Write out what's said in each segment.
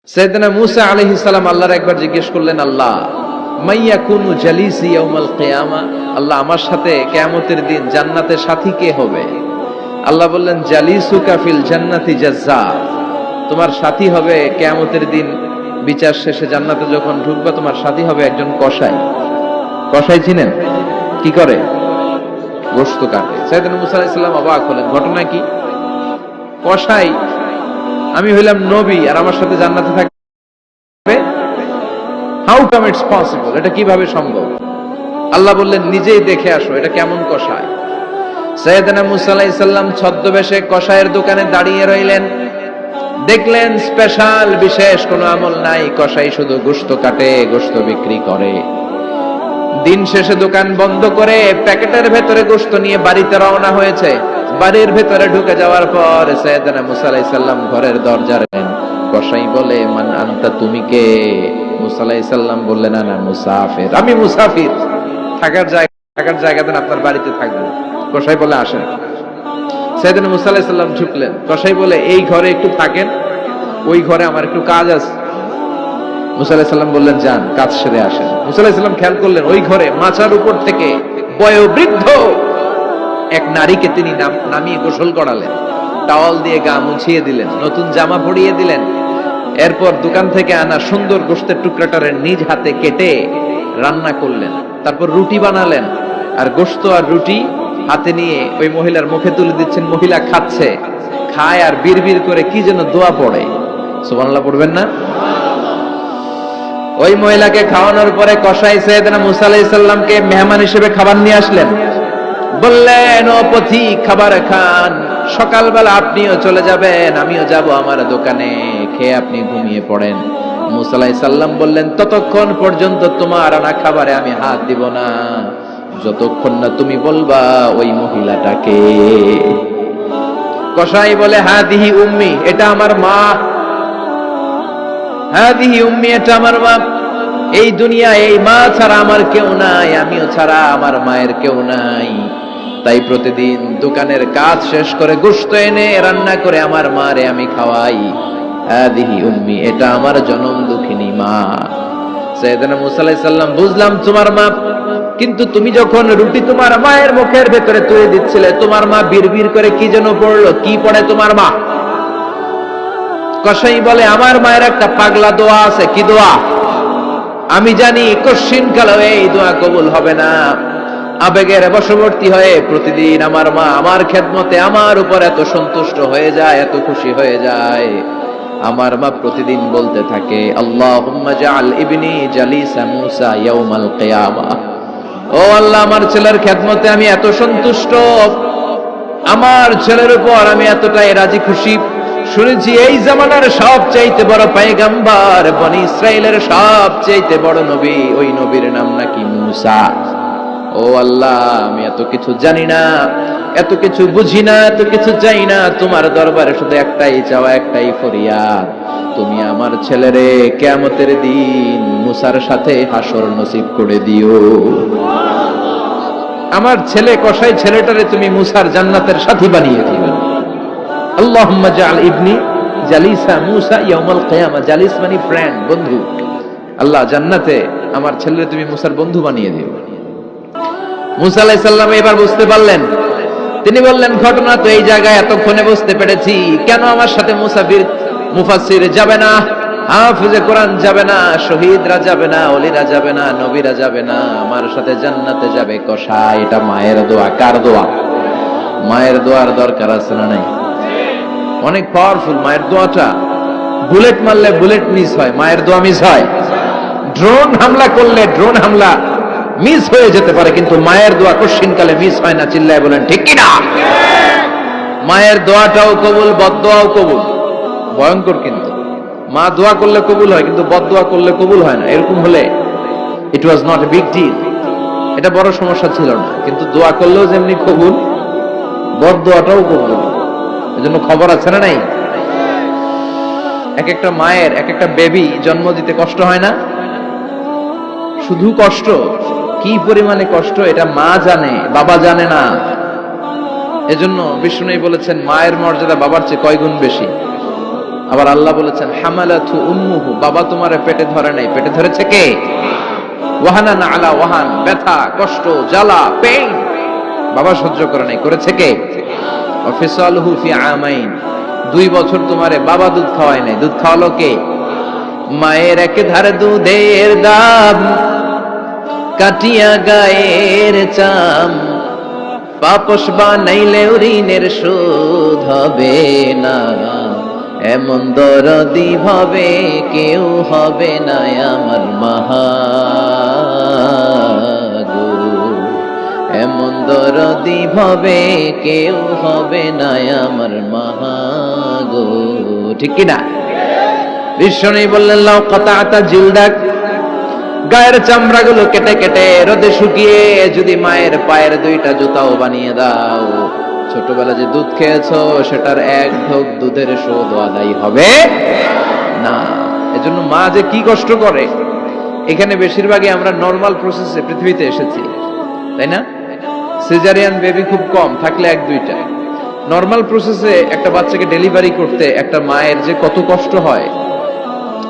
সাইয়েদনা মূসা আলাইহিস সালাম আল্লাহর একবার জিজ্ঞেস করলেন, আল্লাহ মাইয়াকুনু জালিসি ইয়াউমাল কিয়ামা, আল্লাহ আমার সাথে কিয়ামতের দিন জান্নাতের সাথী কে হবে? আল্লাহ বললেন, জালিসুকা ফিল জান্নাতি জাজ্জার, তোমার সাথী হবে কিয়ামতের দিন বিচার শেষে জান্নাতে যখন ঢুকবা তোমার সাথী হবে একজন কসাই। কসাই চিনেন? কি করে? গোশত কাটে। সাইয়েদনা মূসা আলাইহিস সালাম অবাক হলেন, ঘটনা কি? কসাই, আমি হইলাম নবী আর আমার সাথে জান্নাতে থাকবে? হাউ কাম ইটস পসিবল, এটা কিভাবে সম্ভব? আল্লাহ বললেন, নিজেই দেখে আসো এটা কেমন কসাই। সাইয়েদনা মূসা আলাইহিস সালাম ছদ্মবেশে কসাইয়ের দোকানে দাঁড়িয়ে রইলেন। দেখলেন স্পেশাল বিশেষ কোনো আমল নাই, কসাই শুধু গোশত কাটে, গোশত বিক্রি করে। দিন শেষে দোকান বন্ধ করে প্যাকেটের ভেতরে গোশত নিয়ে বাড়িতে রওনা হয়েছে। বাড়ির ভেতরে ঢুকে যাওয়ার পর সাইয়েদনা মূসা আলাইহিস সালাম ঘরের দরজা রাখলেন। কসাই বলে, মান আনতা, তুমি কে? মূসা আলাইহিস সালাম বললেন, আনা মুসাফির, আমি মুসাফির, থাকার জায়গা দেন, আপনার বাড়িতে থাকবো। কসাই বলে, আসেন। সাইয়েদনা মূসা আলাইহিস সালাম ঢুকলেন। কসাই বলে, এই ঘরে একটু থাকেন, ওই ঘরে আমার একটু কাজ আছে। মূসা আলাইহিস সালাম বললেন, যান, কাজ সেরে আসেন। মূসা আলাইহিস সালাম খেয়াল করলেন ওই ঘরে মাচার উপর থেকে বয়োবৃদ্ধ এক নারীকে তিনি নামিয়ে গোসল করালেন, টাওয়াল দিয়ে গা মুছিয়ে দিলেন, নতুন জামা পরিয়ে দিলেন। এরপর দোকান থেকে আনা সুন্দর গোশতের টুকরাটারে নিজ হাতে কেটে রান্না করলেন। তারপর রুটি বানালেন, আর গোশত আর রুটি হাতে নিয়ে ওই মহিলার মুখে তুলে দিচ্ছেন। মহিলা খাচ্ছে, খায় আর বিড়বিড় করে কি যেন দোয়া পড়ে। সুবহানাল্লাহ পড়বেন না? ওই মহিলাকে খাওয়ানোর পরে কসাই সাইয়েদনা মূসা আলাইহিস সালামকে মেহমান হিসেবে খাবার নিয়ে আসলেন। বললেন, ও পথিক, খাবার খান, সকালবেলা আপনিও চলে যাবেন, আমিও যাব আমার দোকানে, খেয়ে আপনি ঘুমিয়ে পড়েন। মূসা আলাইহিস সালাম বললেন, ততক্ষণ পর্যন্ত তোমার আনা খাবারে আমি হাত দিব না যতক্ষণ না তুমি বলবা ওই মহিলাটাকে। কসাই বলে, হাদিহি উম্মি, এটা আমার মা। হাদিহি উম্মি, এটা আমার মা। এই দুনিয়ায় এই মা ছাড়া আমার কেউ নাই, আমিও ছাড়া আমার মায়ের কেউ নাই। তাই প্রতিদিন দোকানের কাজ শেষ করে গোশত এনে রান্না করে আমার মারে আমি খাওয়াই। হাদিহি উম্মি, এটা আমার জনম দুঃখিনী মা। সাইয়েদনা মূসা আলাইহিস সালাম, বুঝলাম তোমার মা, কিন্তু তুমি যখন রুটি তোমার মায়ের মুখের ভেতরে তুলে দিচ্ছিলে, তোমার মা বিড়বিড় করে কি যেন পড়লো, কি পড়ে তোমার মা? কসাই বলে, আমার মায়ের একটা পাগলা দোয়া আছে। কি দোয়া? আমি জানি কশিন কালো এই দোয়া কবুল হবে না। আবেগের বশবর্তী হয়ে প্রতিদিন আমার মা আমার খেদমতে আমার উপর এত সন্তুষ্ট হয়ে যায়, এত খুশি হয়ে যায়। আমার মা প্রতিদিন বলতে থাকে, আল্লাহুম্মা জাআল ইবনি জালিসা মূসা ইয়াউমাল কিয়ামা। ও আল্লাহ, আমার ছেলের খেদমতে আমি এত সন্তুষ্ট, আমার ছেলের উপর আমি এতটাই রাজি খুশি। শুনেছি এই জামানার সবচাইতে বড় পয়গম্বর, বনি ইসরাইলের সবচাইতে বড় নবী, ওই নবীর নাম নাকি মূসা। ও আল্লাহ, আমি এত কিছু জানি না, এত কিছু বুঝি না, এত কিছু চাই না, তোমার দরবারে শুধু একটাই চাওয়া, একটাই ফরিয়াদ, তুমি আমার ছেলেরে কিয়ামতের দিন মূসার সাথে হাসর নসিব করে দিও। আমার ছেলে কসাই ছেলেটারে তুমি মূসার জান্নাতের সাথী বানিয়ে দিও। আল্লাহুম্মা জাআল ইবনি জালিসা মূসা ইয়াউমাল কিয়ামা। জালিস মানে ফ্রেন্ড, বন্ধু। আল্লাহ, জান্নাতে আমার ছেলেরে তুমি মূসার বন্ধু বানিয়ে দিও। মূসা আলাইহিস সালাম এবার বুঝতে পারলেন। তিনি বললেন, ঘটনা তো এই জায়গায় এতক্ষণে বুঝতে পেরেছি, কেন আমার সাথে মুফাসসির যাবে না, হাফেজে কোরআন যাবে না, শহীদরা যাবে না, ওলিরা যাবে না, নবীরা যাবে না, আমার সাথে জান্নাতে যাবে কসাই। এটা মায়ের দোয়া। কার দোয়া? মায়ের দোয়ার দরকার আছে না নাই? অনেক পাওয়ারফুল মায়ের দোয়াটা। বুলেট মারলে বুলেট মিস হয়, মায়ের দোয়া মিস হয়? ড্রোন হামলা করলে ড্রোন হামলা মিস হয়ে যেতে পারে, কিন্তু মায়ের দোয়া কশিনকালে মিস হয় না। চিল্লায় বলেন ঠিক কিনা? মায়ের দোয়াটাও কবুল, বদদোয়াও কবুল। ভয়ঙ্কর কিন্তু। মা দোয়া করলে কবুল হয়, কিন্তু বদদোয়া করলে কবুল হয় না। এরকম হলে it was not a big deal, এটা বড় সমস্যা ছিল না। কিন্তু দোয়া করলেও যেমনি কবুল, বদদোয়াটাও কবুল। এজন্য খবর আছে না নাই? এক একটা মায়ের এক একটা বেবি জন্ম দিতে কষ্ট হয় না? শুধু কষ্ট, কি পরিমাণে কষ্ট এটা মা জানে, বাবা জানে না। এজন্য বিষ্ণু বলেছেন, মায়ের মর্যাদা বাবার চেয়ে কয় গুণ বেশি। আবার আল্লাহ বলেছেন হামালাতু উম্মুহু, বাবা তোমারে পেটে ধরে নাই, পেটে ধরেছে কে? ওয়াহানান আলা ওয়াহান, ব্যথা, কষ্ট, জ্বালা, পেইন বাবা সহ্য করে নাই, করেছে কে? ওয়াফিসালুহু ফি আমাইন, 2 বছর তোমারে বাবা দুধ খাওয়ায় নাই, দুধ খাওয়ালো কে? মায়ের এক ধারে দুধের দাম কাটিয়া গায়ের চাম, পাপস বানাইলে ঋণের শোধ হবে না, এমন দরদি ভাবে কেউ হবে না আমার মাগো, এমন দরদি ভাবে কেউ হবে না আমার মাগো। ঠিক কিনা? বিশ্বনবী বললেন লাউ কাতাতা জিলদাক, গায়ের চামড়াগুলো কেটে কেটে রোদে শুকিয়ে যদি মায়ের পায়ের 2টা জুতাও বানিয়ে দাও, ছোটবেলা যে দুধ খেয়েছো সেটার এক ঢোক দুধের শোধ আদায় হবে না। এজন্য মা যে কি কষ্ট করে, এখানে বেশিরভাগই আমরা নরমাল প্রসেসে পৃথিবীতে এসেছি, তাই না? সিজারিয়ান বেবি খুব কম, থাকলে 1-2টা। নরমাল প্রসেসে একটা বাচ্চাকে ডেলিভারি করতে একটা মায়ের যে কত কষ্ট হয়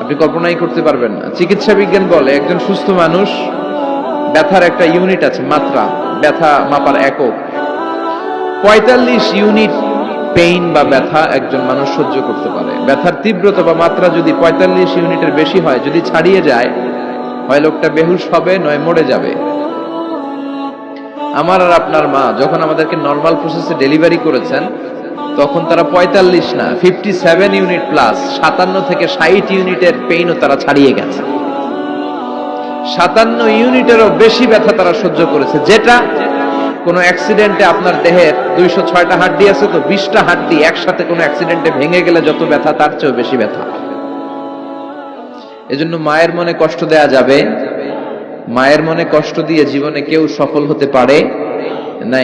আপনি কল্পনাই করতে পারবেন না। চিকিৎসা বিজ্ঞান বলে একজন সুস্থ মানুষ ব্যথার একটা ইউনিট আছে, মাত্রা, ব্যথা মাপার একক, 45 ইউনিট পেইন বা ব্যথা একজন মানুষ সহ্য করতে পারে। ব্যথার তীব্রতা বা মাত্রা যদি 45 ইউনিটের বেশি হয়, যদি ছাড়িয়ে যায়, হয় লোকটা বেহুশ হবে নয় মরে যাবে। আমার আর আপনার মা যখন আমাদেরকে নরমাল প্রসেসে ডেলিভারি করেছেন তখন তারা 45 না 57 ইউনিট প্লাস 57 থেকে 60 ইউনিটের পেইনও তারা ছাড়িয়ে গেছে। 57 ইউনিটেরও বেশি ব্যথা তারা সহ্য করেছে, যেটা কোনো অ্যাক্সিডেন্টে আপনার দেহের 206টা হাড্ডি আছে তো 20টা হাড্ডি একসাথে কোনো অ্যাক্সিডেন্টে ভেঙে গেলে যত ব্যথা তার চেয়েও বেশি ব্যথা। এজন্য মায়ের মনে কষ্ট দেয়া যাবে, মায়ের মনে কষ্ট দিয়ে জীবনে কেউ সফল হতে পারে নাই।